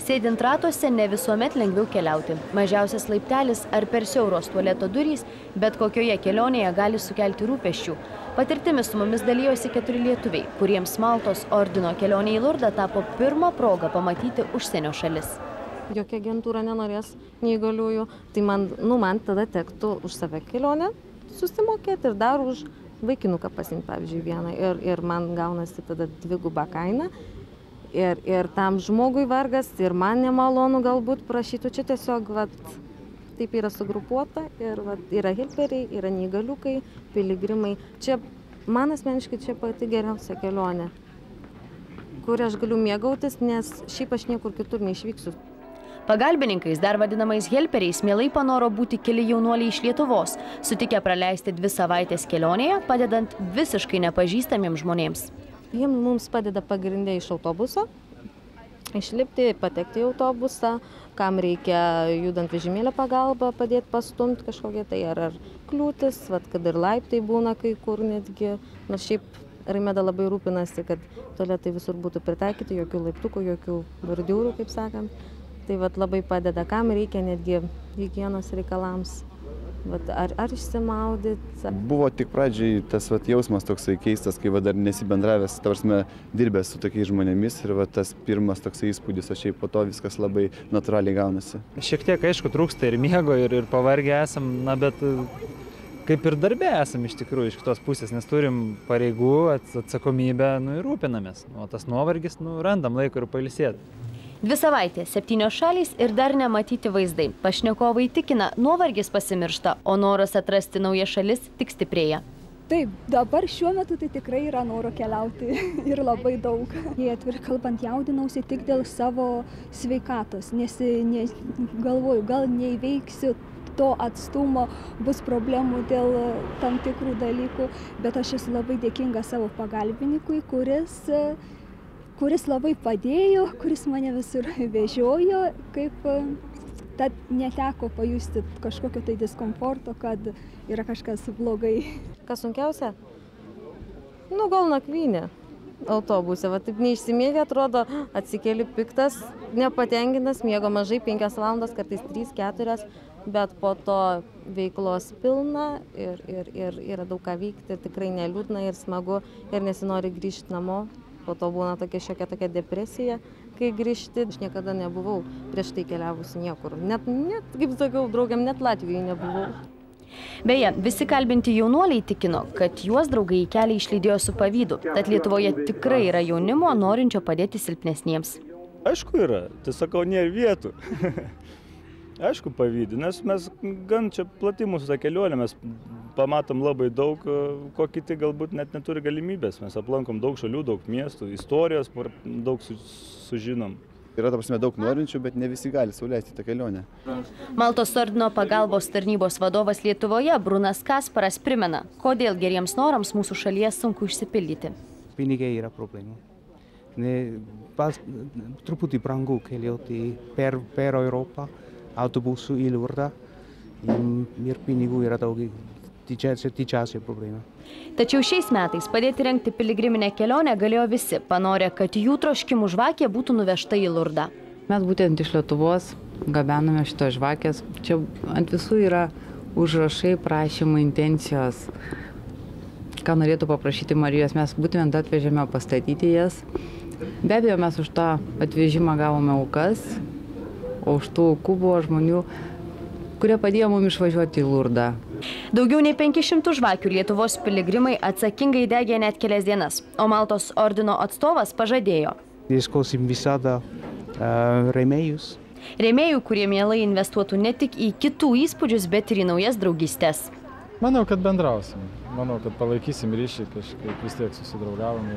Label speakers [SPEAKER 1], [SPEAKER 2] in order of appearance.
[SPEAKER 1] Sėdint ratuose ne visuomet lengviau keliauti. Mažiausias laiptelis ar per siauros tualeto durys bet kokioje kelionėje gali sukelti rūpesčių. Patirtimis su mumis dalijosi 4 lietuviai, kuriems Maltos ordino kelionė į Lurdą tapo pirmą progą pamatyti užsienio šalis.
[SPEAKER 2] Jokia agentūra nenorės neįgaliųjų, tai man tada tektų už save kelionę susimokėti ir dar už vaikinuką pasiimti, pavyzdžiui, vieną. Ir man gaunasi tada dvigubą kainą. Ir tam žmogui vargas, ir man nemalonu galbūt prašytų. Čia tiesiog taip yra sugrupuota ir yra helperiai, yra neįgaliukai, piligrimai. Čia man asmeniškai čia pati geriausia kelionė, kur aš galiu mėgautis, nes šiaip aš niekur kitur neišvyksiu.
[SPEAKER 1] Pagalbininkais, dar vadinamais helperiais, mielai panoro būti keli jaunuoliai iš Lietuvos, sutikę praleisti 2 savaitės kelionėje, padedant visiškai nepažįstamiems žmonėms.
[SPEAKER 2] Jiems mums padeda pagrindė iš autobuso, išlipti, patekti į autobusą, kam reikia judant vežimėlio pagalbą padėti pastumti kažkokią tai ar kliūtis, kad ir laiptai būna kai kur netgi. Nors šiaip Raimeda labai rūpinasi, kad tualetai visur būtų pritaikyti, jokių laiptukų, jokių bordiūrų, kaip sakant. Tai labai padeda, kam reikia netgi higienos reikalams. Ar išsimaudyti.
[SPEAKER 3] Buvo tik pradžiai tas jausmas toksai keistas, kai dar nesibendravęs, dirbęs su tokiais žmonėmis ir tas pirmas toksai įspūdis, o šiaip po to viskas labai natūraliai gaunasi.
[SPEAKER 4] Šiek tiek, aišku, trūksta ir miego, ir pavargę esam, bet kaip ir darbe esam iš tikrųjų iš kitos pusės, nes turim pareigų, atsakomybę ir rūpinamės. O tas nuovargis, randam laiko ir pailsėti.
[SPEAKER 1] 2 savaitės, 7 šalys ir dar nematyti vaizdai. Pašnekovai tikina, nuovargis pasimiršta, o noras atrasti naujas šalis tik stiprėja.
[SPEAKER 5] Taip, dabar šiuo metu tai tikrai yra noro keliauti ir labai daug. Jei atvirai kalbant, jaudinausi tik dėl savo sveikatos, nes galvoju, gal neįveiksiu to atstumo, bus problemų dėl tam tikrų dalykų, bet aš esu labai dėkinga savo pagalbininkui, kuris labai padėjo, kuris mane visur vežiojo, tad neteko pajusti kažkokio tai diskomforto, kad yra kažkas blogai.
[SPEAKER 2] Kas sunkiausia? Gal nakvynė autobuse. Taip neišsimiegi, atrodo, atsikeli piktas, nepatenkintas, miego mažai 5 valandas, kartais 3-4, bet po to veiklos pilna ir yra daug ką veikti, tikrai neliūdna ir smagu ir nesinori grįžti namo. Po to būna šiokia tokia depresija, kai grįžti. Aš niekada nebuvau prieš tai keliavusi niekur. Net kaip sakiau, draugiam, net Latvijoje nebuvau.
[SPEAKER 1] Beje, visi kalbinti jaunuoliai tikino, kad juos draugai į kelią išlydėjo su pavydu. Tad Lietuvoje tikrai yra jaunimo, norinčio padėti silpnesniems.
[SPEAKER 4] Aišku yra, tai sakau, nėra vietų. Aišku pavydi, nes mes gan čia plati mūsų ta kelionė, mes pamatom labai daug, ko kiti galbūt net neturi galimybės. Mes aplankom daug šalių, daug miestų, istorijos daug sužinom.
[SPEAKER 3] Yra daug norinčių, bet ne visi gali sau leisti tą kelionę.
[SPEAKER 1] Maltos ordino pagalbos tarnybos vadovas Lietuvoje Brunas Kasparas primena, kodėl geriems norams mūsų šalyje sunku išsipildyti.
[SPEAKER 6] Pinigai yra problema. Truputį brangu keliauti per Europą, autobusu į Lurdą ir pinigų yra daug. Didžiausia problema.
[SPEAKER 1] Tačiau šiais metais padėti rengti piligriminę kelionę galėjo visi, panorė, kad jų troškimų žvakė būtų nuvežta į Lurdą.
[SPEAKER 7] Mes būtent iš Lietuvos gabename šitos žvakės. Čia ant visų yra užrašai, prašymai, intencijos. Ką norėtų paprašyti Marijos, mes būtent atvežėme pastatyti jas. Be abejo, mes už tą atvežimą gavome aukas, o už tų aukų buvo žmonių, kurie padėjo mums išvažiuoti į Lurdą.
[SPEAKER 1] Daugiau nei 500 žvakių Lietuvos piligrimai atsakingai degė net kelias dienas, o Maltos ordino atstovas pažadėjo.
[SPEAKER 6] Ieškosim visada rėmėjus.
[SPEAKER 1] Rėmėjų, kurie mielai investuotų ne tik į kitų įspūdžius, bet ir į naujas draugystes.
[SPEAKER 8] Manau, kad bendrausim. Manau, kad palaikysim ryšį, kažkaip vis tiek susidraugavom.